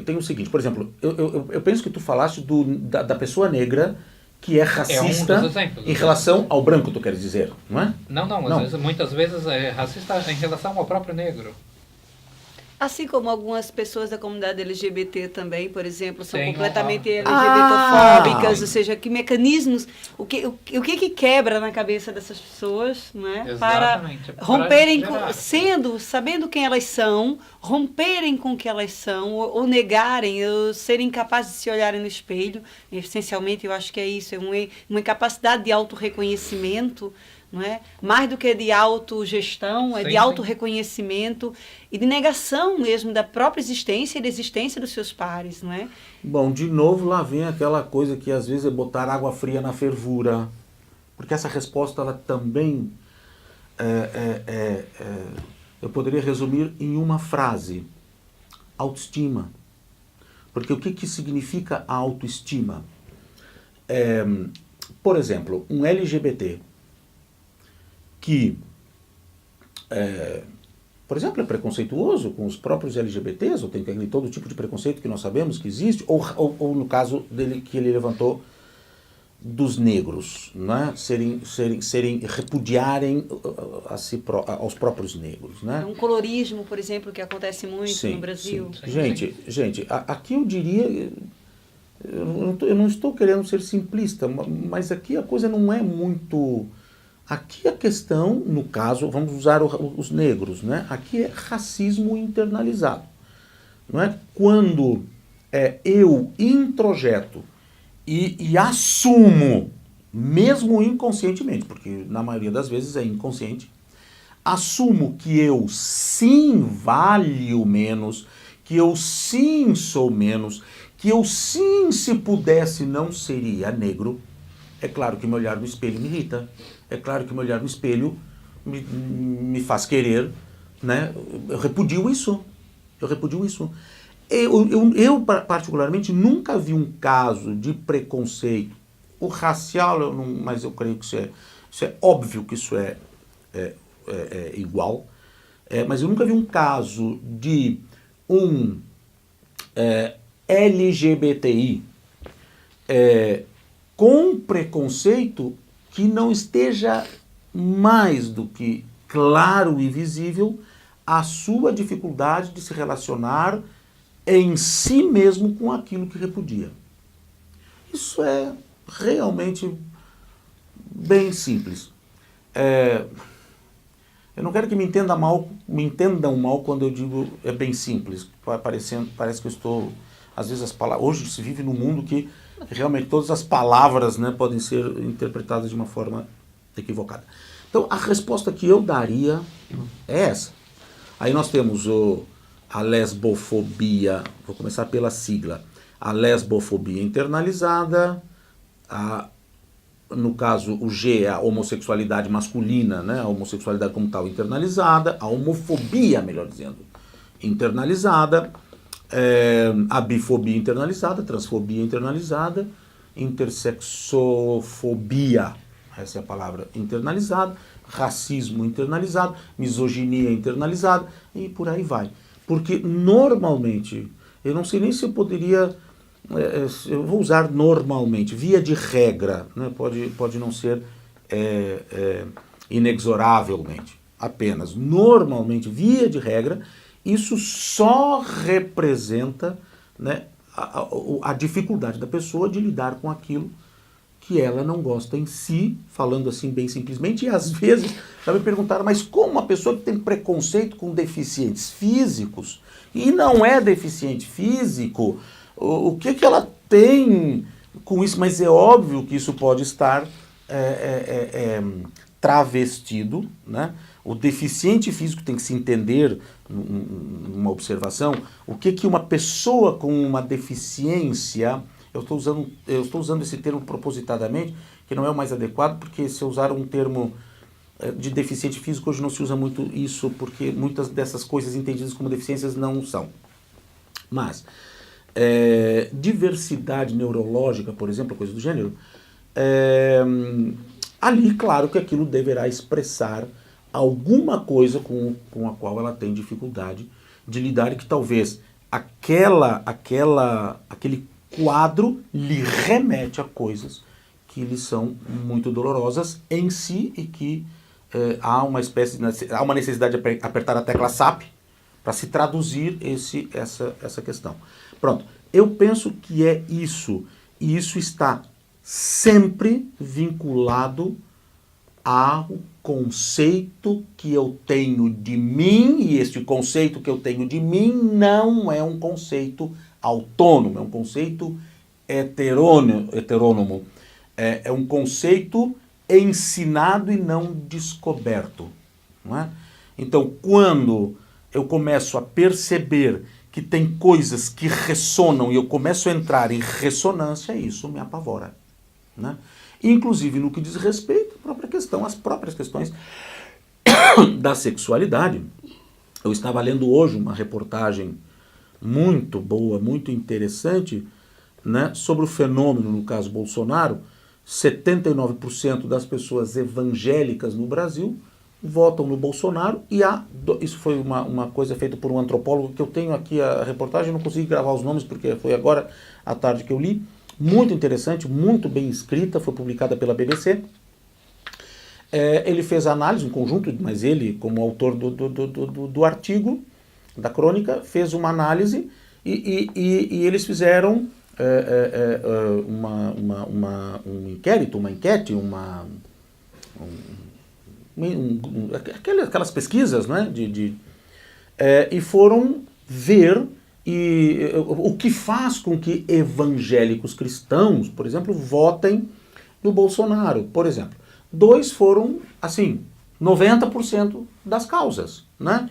tem o seguinte, por exemplo, eu penso que tu falaste da pessoa negra que é racista em relação ao branco, tu queres dizer, não é? Não. Muitas vezes é racista em relação ao próprio negro. Assim como algumas pessoas da comunidade LGBT também, por exemplo, são Tem completamente uma- LGBTfóbicas, ou seja, que mecanismos, o que quebra na cabeça dessas pessoas, não é? Exatamente. Para romperem, Para gerar. sabendo quem elas são, romperem com o que elas são, ou negarem, ou serem incapazes de se olharem no espelho. Essencialmente, eu acho que é isso, é uma incapacidade de autorreconhecimento, não é? Mais do que de autogestão, é Sim, de sim. autorreconhecimento e de negação mesmo da própria existência e da existência dos seus pares, não é? Bom, de novo lá vem aquela coisa que às vezes é botar água fria na fervura, porque essa resposta ela também eu poderia resumir em uma frase: autoestima. Porque o que significa a autoestima? Por exemplo, um LGBT que, por exemplo, é preconceituoso com os próprios LGBTs, ou tem todo tipo de preconceito que nós sabemos que existe, ou no caso dele que ele levantou dos negros, né? Repudiarem aos próprios negros, né? Um colorismo, por exemplo, que acontece muito no Brasil. Sim. Gente, aqui eu diria, eu não estou querendo ser simplista, mas aqui a coisa não é muito... Aqui a questão, no caso, vamos usar os negros, né? Aqui é racismo internalizado. Não é? Quando eu introjeto e assumo, mesmo inconscientemente, porque na maioria das vezes é inconsciente, assumo que eu sim valho menos, que eu sim sou menos, que eu sim, se pudesse, não seria negro, é claro que me olhar no espelho me irrita. É claro que me olhar no espelho me faz querer, né? Eu repudio isso. Eu, particularmente, nunca vi um caso de preconceito. O racial, mas eu creio que isso é óbvio que isso é igual. Mas eu nunca vi um caso de um LGBTI com preconceito que não esteja mais do que claro e visível a sua dificuldade de se relacionar em si mesmo com aquilo que repudia. Isso é realmente bem simples. Eu não quero que me entendam mal quando eu digo é bem simples. Parece que eu estou... Às vezes as palavras... Hoje se vive num mundo que realmente todas as palavras, né, podem ser interpretadas de uma forma equivocada. Então, a resposta que eu daria é essa. Aí nós temos a lesbofobia, vou começar pela sigla, a lesbofobia internalizada, no caso o G é a homossexualidade masculina, né, a homossexualidade como tal internalizada, a homofobia, melhor dizendo, internalizada, a bifobia internalizada, transfobia internalizada, intersexofobia, essa é a palavra, internalizada, racismo internalizado, misoginia internalizada e por aí vai. Porque normalmente, eu não sei nem se eu poderia, eu vou usar normalmente, via de regra, né? Pode não ser inexoravelmente, apenas normalmente, via de regra, isso só representa, né, a dificuldade da pessoa de lidar com aquilo que ela não gosta em si, falando assim bem simplesmente, e às vezes já me perguntaram, mas como uma pessoa que tem preconceito com deficientes físicos e não é deficiente físico, o que ela tem com isso? Mas é óbvio que isso pode estar travestido, né? O deficiente físico tem que se entender, numa observação, o que uma pessoa com uma deficiência, eu estou usando esse termo propositadamente, que não é o mais adequado, porque se eu usar um termo de deficiente físico, hoje não se usa muito isso, porque muitas dessas coisas entendidas como deficiências não são. Mas, diversidade neurológica, por exemplo, coisa do gênero, ali, claro que aquilo deverá expressar alguma coisa com a qual ela tem dificuldade de lidar e que talvez aquele quadro lhe remete a coisas que lhe são muito dolorosas em si e que há uma necessidade de apertar a tecla SAP para se traduzir essa questão. Pronto, eu penso que é isso, e isso está sempre vinculado ao conceito que eu tenho de mim, e este conceito que eu tenho de mim não é um conceito autônomo, é um conceito heterônomo, é um conceito ensinado e não descoberto. Não é? Então, quando eu começo a perceber que tem coisas que ressonam e eu começo a entrar em ressonância, isso me apavora. Né? Inclusive no que diz respeito à própria questão, às próprias questões da sexualidade. Eu estava lendo hoje uma reportagem muito boa, muito interessante, né, sobre o fenômeno, no caso Bolsonaro. 79% das pessoas evangélicas no Brasil votam no Bolsonaro e isso foi uma coisa feita por um antropólogo que eu tenho aqui a reportagem, não consegui gravar os nomes porque foi agora à tarde que eu li. Muito interessante, muito bem escrita, foi publicada pela BBC. Ele fez a análise, um conjunto, mas ele, como autor do artigo, da crônica, fez uma análise e eles fizeram um inquérito, uma enquete, aquelas pesquisas, né, e foram ver o que faz com que evangélicos cristãos, por exemplo, votem no Bolsonaro. Por exemplo, 2 foram, assim, 90% das causas. Né?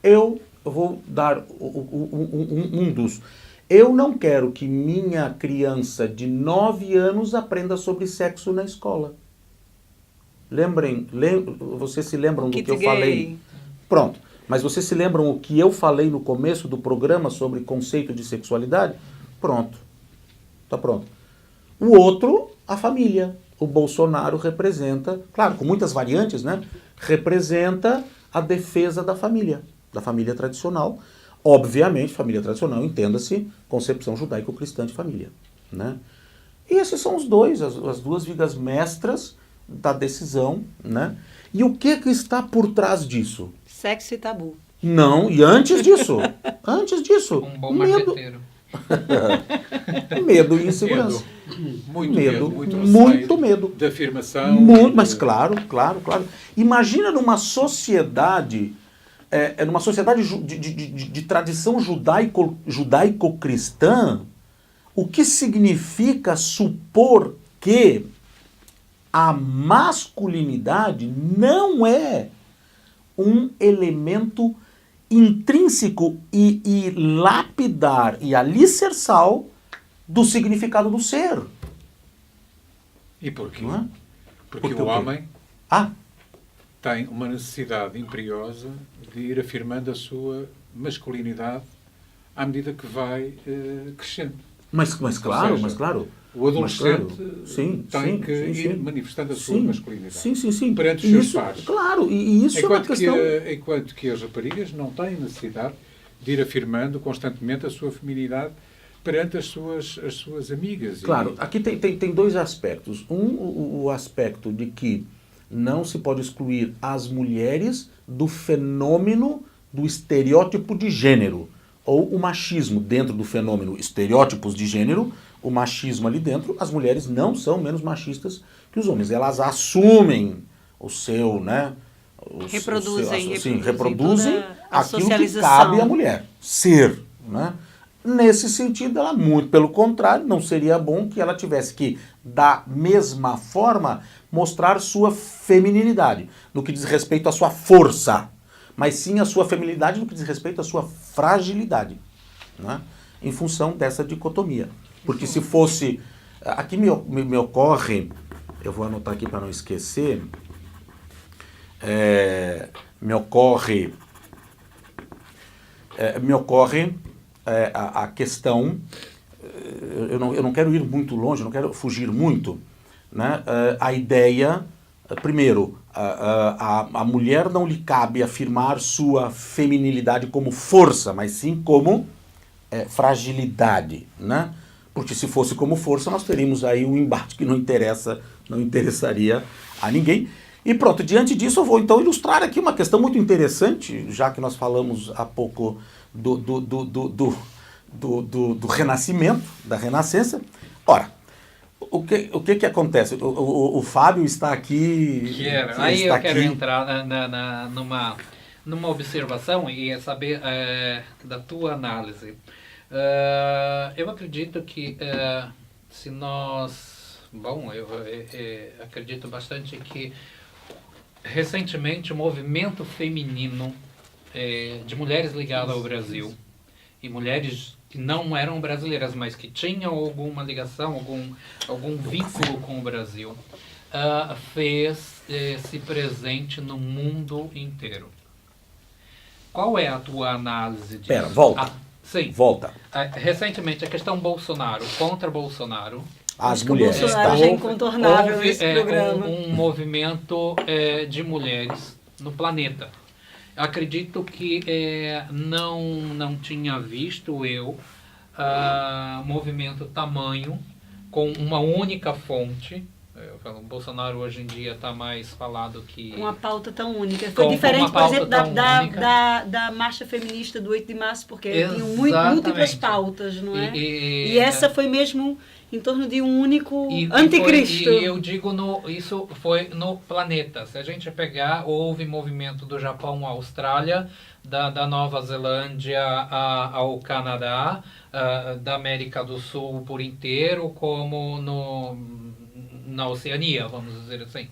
Eu vou dar um dos. Eu não quero que minha criança de 9 anos aprenda sobre sexo na escola. Vocês se lembram do que eu falei? Pronto. Mas vocês se lembram o que eu falei no começo do programa sobre conceito de sexualidade? Pronto. Tá pronto. O outro, a família. O Bolsonaro representa, claro, com muitas variantes, né? Representa a defesa da família tradicional. Obviamente, família tradicional, entenda-se, concepção judaico-cristã de família. Né? E esses são os dois, as duas vigas mestras da decisão. Né? E o que está por trás disso? Sexo e tabu. Não, e antes disso, Um bom marqueteiro. Medo e insegurança. Muito medo. De afirmação. Mas claro. Imagina numa sociedade, de tradição judaico-cristã, o que significa supor que a masculinidade não é um elemento intrínseco e lapidar e alicerçal do significado do ser. E porquê? Não é? Porque o homem tem uma necessidade imperiosa de ir afirmando a sua masculinidade à medida que vai crescendo. Mas claro. O adolescente tem que ir sim. manifestando a sua masculinidade. Sim. Perante os seus pares. Claro, e isso é uma questão... Enquanto que as raparigas não têm necessidade de ir afirmando constantemente a sua feminilidade perante as suas amigas. Claro, aqui tem 2 aspectos. O aspecto de que não se pode excluir as mulheres do fenômeno do estereótipo de gênero, ou o machismo dentro do fenômeno estereótipos de gênero, o machismo ali dentro. As mulheres não são menos machistas que os homens. Elas assumem o seu, né? Reproduzem aquilo que cabe à mulher ser, né? Nesse sentido, ela, muito pelo contrário, não seria bom que ela tivesse que, da mesma forma, mostrar sua feminilidade, no que diz respeito à sua força, mas sim a sua feminilidade no que diz respeito à sua fragilidade, né? Em função dessa dicotomia. Porque se fosse... Aqui me ocorre, eu vou anotar aqui para não esquecer, me ocorre a questão, eu não quero ir muito longe, não quero fugir muito, né? A ideia, primeiro, a mulher não lhe cabe afirmar sua feminilidade como força, mas sim como fragilidade, né? Porque se fosse como força, nós teríamos aí um embate que não interessaria a ninguém. E pronto, diante disso eu vou então ilustrar aqui uma questão muito interessante, já que nós falamos há pouco do renascimento, da renascença. Ora, o que acontece? O Fábio está aqui... Aí eu quero entrar numa observação e saber da tua análise. Eu acredito que se nós... Bom, eu acredito bastante que recentemente o movimento feminino de mulheres ligadas ao Brasil e mulheres que não eram brasileiras, mas que tinham alguma ligação, algum vínculo com o Brasil, fez-se presente no mundo inteiro. Qual é a tua análise disso? Pera, volta. Sim. Volta. Recentemente, a questão Bolsonaro, contra Bolsonaro. As mulheres. Bolsonaro já é incontornável houve, nesse programa. Um movimento de mulheres no planeta. Acredito que não tinha visto eu movimento tamanho com uma única fonte. O Bolsonaro hoje em dia está mais falado que... Uma pauta tão única. Foi diferente, por exemplo, da marcha feminista do 8 de março, porque tinham múltiplas pautas, não é? E essa foi mesmo em torno de um único anticristo. E eu digo, isso foi no planeta. Se a gente pegar, houve movimento do Japão à Austrália, da Nova Zelândia ao Canadá, da América do Sul por inteiro, como na Oceania, vamos dizer assim.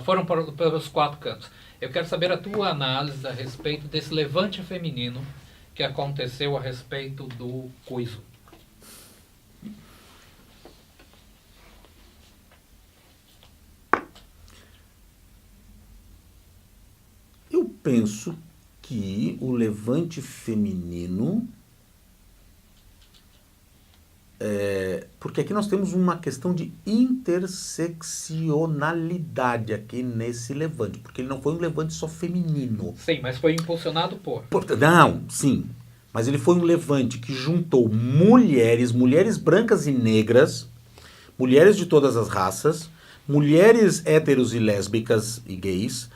Foram pelos 4 cantos. Eu quero saber a tua análise a respeito desse levante feminino que aconteceu a respeito do coiso. Eu penso que o levante feminino... porque aqui nós temos uma questão de interseccionalidade aqui nesse levante, porque ele não foi um levante só feminino. Sim, mas foi impulsionado por... Não, sim, mas ele foi um levante que juntou mulheres brancas e negras, mulheres de todas as raças, mulheres héteros e lésbicas e gays.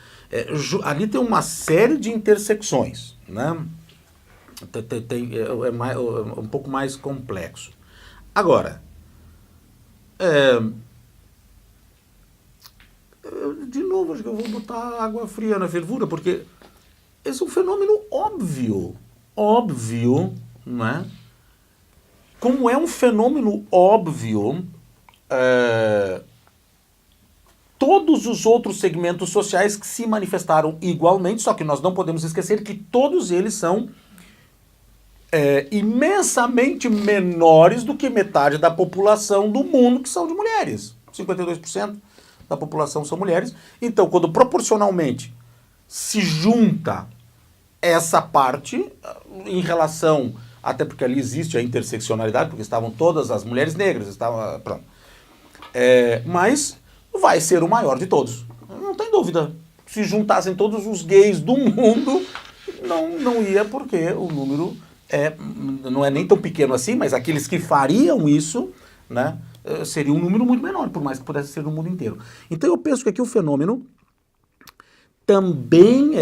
Ali tem uma série de intersecções, né? É um pouco mais complexo. Agora, de novo, acho que eu vou botar água fria na fervura, porque esse é um fenômeno óbvio, não é? Como é um fenômeno óbvio, todos os outros segmentos sociais que se manifestaram igualmente, só que nós não podemos esquecer que todos eles são imensamente menores do que metade da população do mundo, que são de mulheres. 52% da população são mulheres. Então, quando proporcionalmente se junta essa parte, em relação, até porque ali existe a interseccionalidade, porque estavam todas as mulheres negras, pronto. Mas vai ser o maior de todos. Não tem dúvida. Se juntassem todos os gays do mundo, não ia, porque o número... não é nem tão pequeno assim, mas aqueles que fariam isso, né, seria um número muito menor, por mais que pudesse ser no mundo inteiro. Então eu penso que aqui o fenômeno também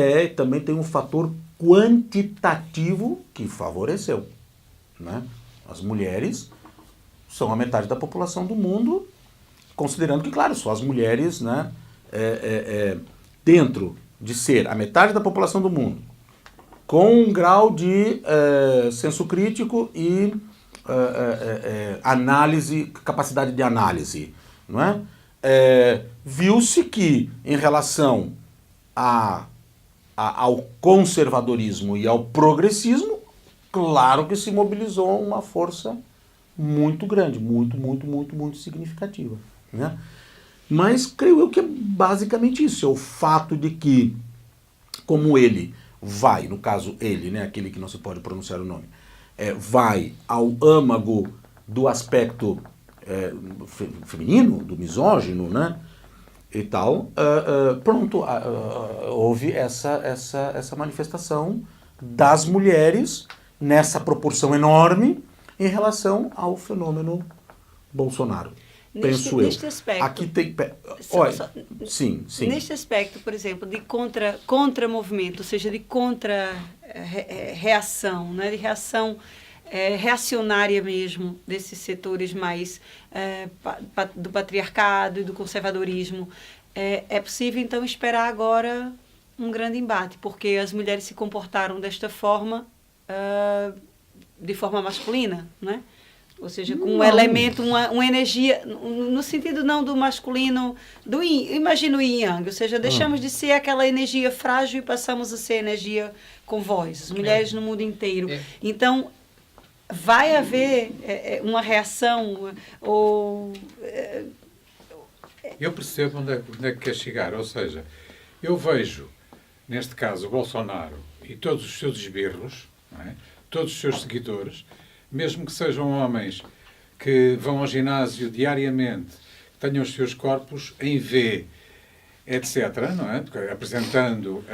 tem um fator quantitativo que favoreceu, né? As mulheres são a metade da população do mundo, considerando que, claro, só as mulheres, né, dentro de ser a metade da população do mundo, com um grau de senso crítico e capacidade de análise, não é? Viu-se que, em relação ao conservadorismo e ao progressismo, claro que se mobilizou uma força muito grande, muito significativa, né? Mas creio eu que é basicamente isso, é o fato de que, como ele vai, no caso ele, né, aquele que não se pode pronunciar o nome, vai ao âmago do aspecto feminino, do misógino, né, e tal, pronto, houve essa manifestação das mulheres nessa proporção enorme em relação ao fenômeno Bolsonaro. Penso eu. Neste aspecto. Aqui tem. Olha, sim. Neste aspecto, por exemplo, de contra-movimento, ou seja, de contra-reação, né, de reação reacionária mesmo desses setores mais do patriarcado e do conservadorismo, é possível, então, esperar agora um grande embate, porque as mulheres se comportaram desta forma, de forma masculina, né? Ou seja, com um elemento, uma energia, no sentido não do masculino, imagina o yin yang, ou seja, deixamos de ser aquela energia frágil e passamos a ser energia com voz, as mulheres no mundo inteiro. Então, vai haver uma reação ou... Eu percebo onde é que quer chegar, ou seja, eu vejo, neste caso, o Bolsonaro e todos os seus esbirros, não é? Todos os seus seguidores, mesmo que sejam homens que vão ao ginásio diariamente, tenham os seus corpos em V, etc., não é? Apresentando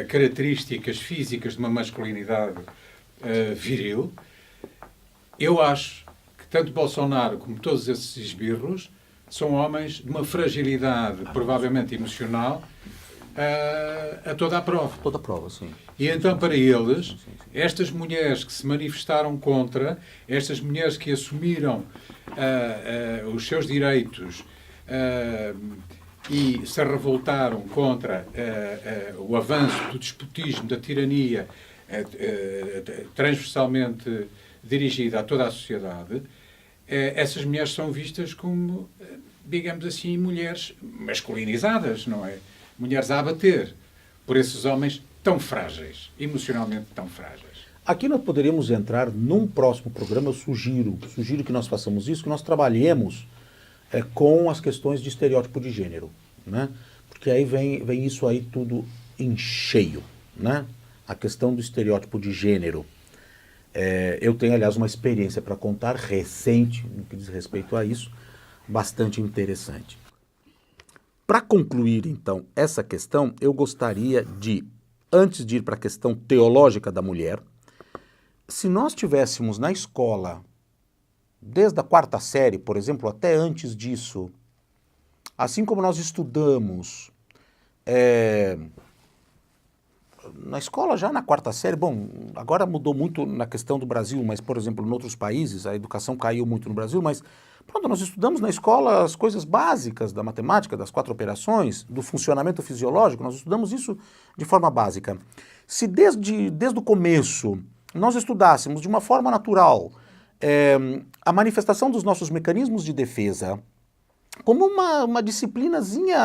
características físicas de uma masculinidade viril, eu acho que tanto Bolsonaro como todos esses esbirros são homens de uma fragilidade, provavelmente emocional, a toda a prova. Toda a prova, sim. E então, para eles, estas mulheres que se manifestaram contra, estas mulheres que assumiram os seus direitos e se revoltaram contra o avanço do despotismo, da tirania transversalmente dirigida a toda a sociedade, essas mulheres são vistas como, digamos assim, mulheres masculinizadas, não é? Mulheres a abater por esses homens tão frágeis, emocionalmente tão frágeis. Aqui nós poderíamos entrar num próximo programa, eu sugiro que nós façamos isso, que nós trabalhemos com as questões de estereótipo de gênero, né? Porque aí vem isso aí tudo em cheio, né? A questão do estereótipo de gênero. Eu tenho, aliás, uma experiência para contar recente, no que diz respeito a isso, bastante interessante. Para concluir, então, essa questão, eu gostaria de, antes de ir para a questão teológica da mulher, se nós tivéssemos na escola, desde a 4ª série, por exemplo, até antes disso, assim como nós estudamos na escola já na 4ª série, bom, agora mudou muito na questão do Brasil, mas, por exemplo, em outros países, a educação caiu muito no Brasil, mas pronto, nós estudamos na escola as coisas básicas da matemática, das 4 operações, do funcionamento fisiológico, nós estudamos isso de forma básica. Se desde o começo nós estudássemos de uma forma natural a manifestação dos nossos mecanismos de defesa como uma disciplinazinha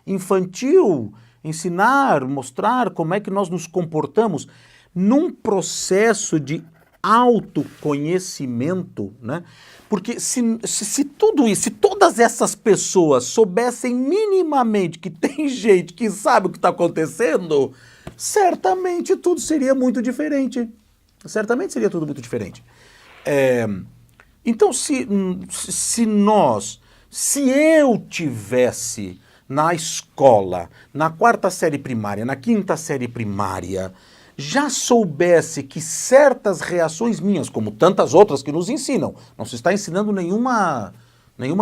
infantil, ensinar, mostrar como é que nós nos comportamos num processo de autoconhecimento, né? Porque se tudo isso, se todas essas pessoas soubessem minimamente que tem gente que sabe o que está acontecendo, certamente tudo seria muito diferente. Certamente seria tudo muito diferente. Então, se eu tivesse na escola, na 4ª série primária, na 5ª série primária, já soubesse que certas reações minhas, como tantas outras que nos ensinam, não se está ensinando nenhuma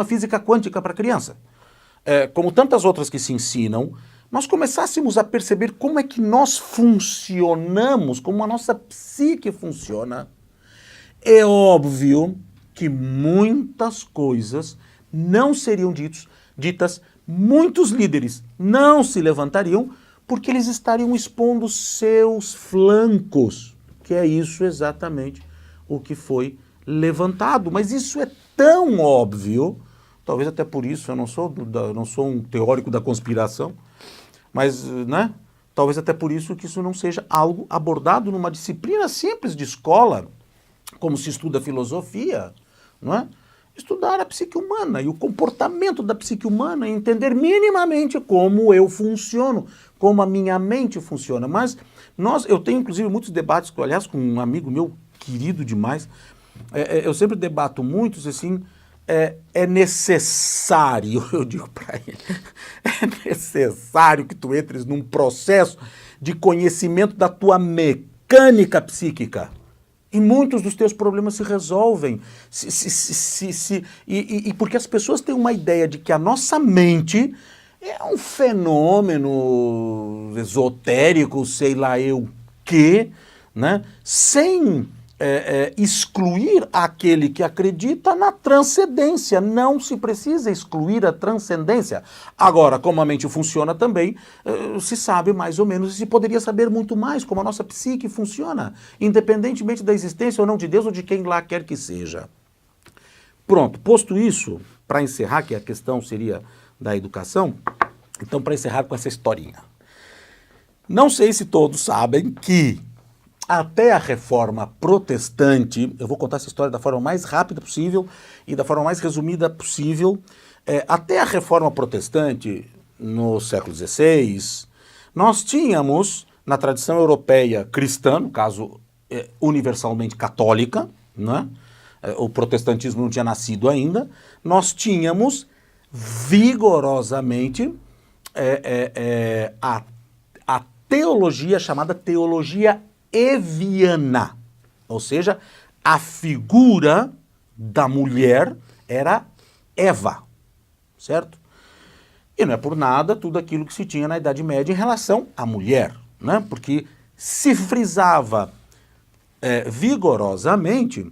física quântica para criança, como tantas outras que se ensinam, nós começássemos a perceber como é que nós funcionamos, como a nossa psique funciona, é óbvio que muitas coisas não seriam ditas, muitos líderes não se levantariam porque eles estariam expondo seus flancos, que é isso exatamente o que foi levantado. Mas isso é tão óbvio, talvez até por isso, eu não sou um teórico da conspiração, mas, né, talvez até por isso que isso não seja algo abordado numa disciplina simples de escola, como se estuda filosofia, não é? Estudar a psique humana e o comportamento da psique humana, entender minimamente como eu funciono, como a minha mente funciona. Mas eu tenho inclusive muitos debates, aliás, com um amigo meu querido demais, eu sempre debato muitos assim, é necessário, eu digo para ele, é necessário que tu entres num processo de conhecimento da tua mecânica psíquica. E muitos dos teus problemas se resolvem. E porque as pessoas têm uma ideia de que a nossa mente é um fenômeno esotérico, sei lá eu quê, né? Sem excluir aquele que acredita na transcendência. Não se precisa excluir a transcendência. Agora, como a mente funciona também, se sabe mais ou menos, e se poderia saber muito mais como a nossa psique funciona, independentemente da existência ou não de Deus ou de quem lá quer que seja. Pronto, posto isso, para encerrar, que a questão seria da educação, então para encerrar com essa historinha. Não sei se todos sabem que até a Reforma Protestante, eu vou contar essa história da forma mais rápida possível e da forma mais resumida possível, até a Reforma Protestante, no século XVI, nós tínhamos, na tradição europeia cristã, no caso universalmente católica, né? O protestantismo não tinha nascido ainda, nós tínhamos vigorosamente a teologia chamada teologia eviana, ou seja, a figura da mulher era Eva, certo? E não é por nada tudo aquilo que se tinha na Idade Média em relação à mulher, né? Porque se frisava vigorosamente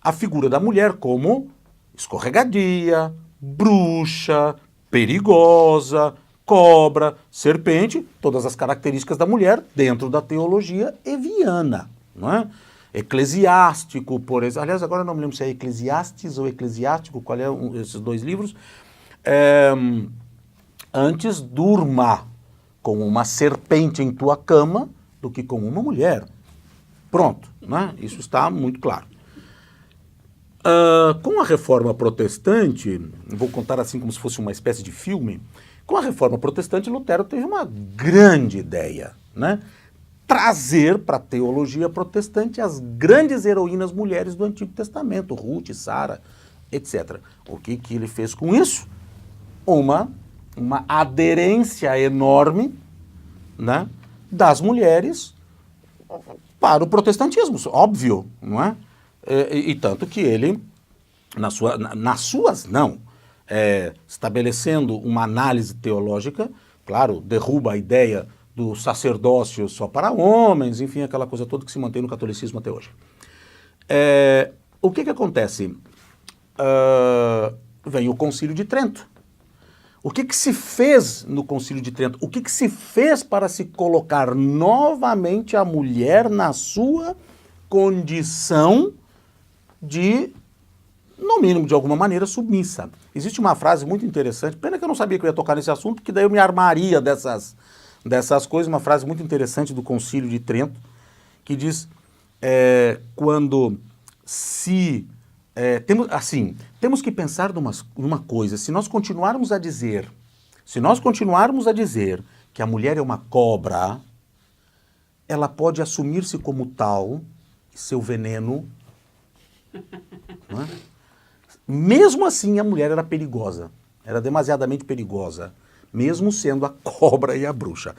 a figura da mulher como escorregadia, bruxa, perigosa, cobra, serpente, todas as características da mulher dentro da teologia eviana, não é? Eclesiástico, por exemplo. Aliás, agora eu não me lembro se é Eclesiastes ou Eclesiástico, qual é esses dois livros. Antes durma com uma serpente em tua cama do que com uma mulher. Pronto, né? Isso está muito claro. Com a Reforma Protestante, vou contar assim como se fosse uma espécie de filme, com a Reforma Protestante, Lutero teve uma grande ideia, né? Trazer para a teologia protestante as grandes heroínas mulheres do Antigo Testamento, Ruth, Sara, etc. O que ele fez com isso? Uma aderência enorme, né, das mulheres para o protestantismo, óbvio, não é? E tanto que ele, estabelecendo uma análise teológica, claro, derruba a ideia do sacerdócio só para homens, enfim, aquela coisa toda que se mantém no catolicismo até hoje. O que acontece? Vem o Concílio de Trento. O que se fez no Concílio de Trento? O que se fez para se colocar novamente a mulher na sua condição de, no mínimo, de alguma maneira, submissa? Existe uma frase muito interessante, pena que eu não sabia que eu ia tocar nesse assunto, porque daí eu me armaria dessas coisas, uma frase muito interessante do Concílio de Trento, que diz, quando se... temos que pensar numa coisa, se nós continuarmos a dizer que a mulher é uma cobra, ela pode assumir-se como tal, seu veneno, não é? Mesmo assim a mulher era perigosa, era demasiadamente perigosa, mesmo sendo a cobra e a bruxa.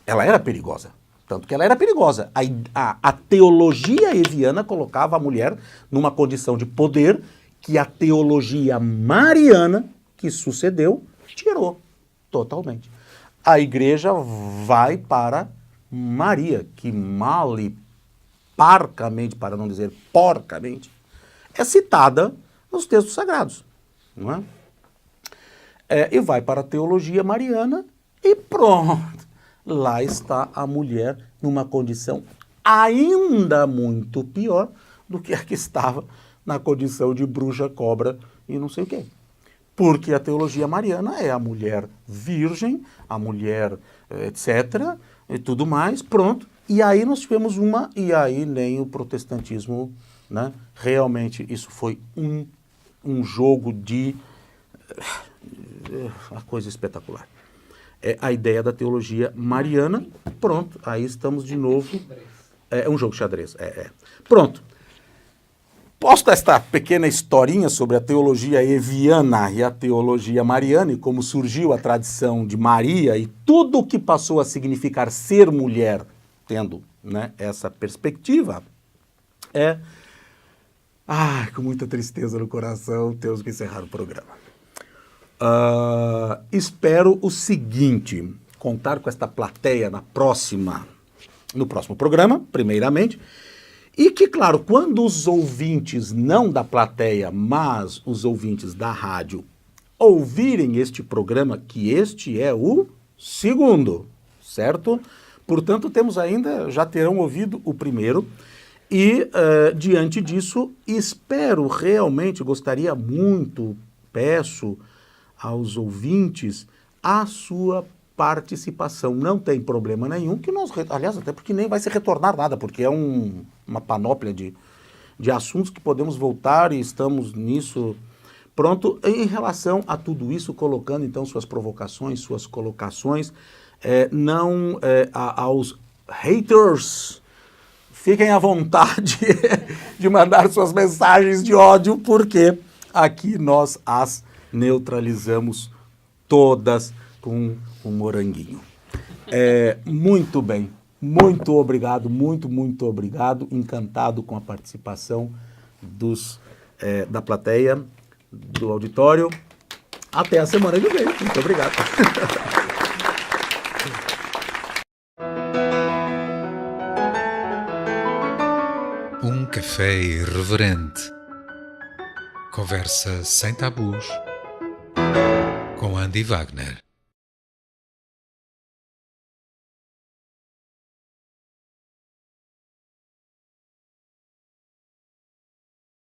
Ela era perigosa, tanto que ela era perigosa. A teologia eviana colocava a mulher numa condição de poder que a teologia mariana, que sucedeu, tirou totalmente. A igreja vai para Maria, que mal e parcamente, para não dizer porcamente, é citada nos textos sagrados, não é? E vai para a teologia mariana e pronto. Lá está a mulher numa condição ainda muito pior do que a que estava na condição de bruxa, cobra e não sei o quê. Porque a teologia mariana é a mulher virgem, a mulher etc. e tudo mais, pronto. E aí nós tivemos e aí nem o protestantismo, né? Realmente isso foi um um jogo de... uma coisa espetacular. É a ideia da teologia mariana. Pronto, aí estamos de novo. É um jogo de xadrez. Pronto. Posto esta pequena historinha sobre a teologia eviana e a teologia mariana e como surgiu a tradição de Maria e tudo o que passou a significar ser mulher, tendo, né, essa perspectiva, com muita tristeza no coração, temos que encerrar o programa. Espero o seguinte, contar com esta plateia no próximo programa, primeiramente, e que, claro, quando os ouvintes, não da plateia, mas os ouvintes da rádio, ouvirem este programa, que este é o segundo, certo? Portanto, temos ainda, já terão ouvido o primeiro, e diante disso, espero realmente, gostaria muito, peço aos ouvintes a sua participação. Não tem problema nenhum, que nós, aliás, até porque nem vai se retornar nada, porque é uma panóplia de assuntos que podemos voltar e estamos nisso pronto. Em relação a tudo isso, colocando então suas provocações, suas colocações, aos haters, fiquem à vontade de mandar suas mensagens de ódio, porque aqui nós as neutralizamos todas com um moranguinho. Muito bem, muito obrigado, muito obrigado, encantado com a participação da plateia, do auditório. Até a semana que vem, muito obrigado. Um café irreverente. Conversa sem tabus com Andy Wagner.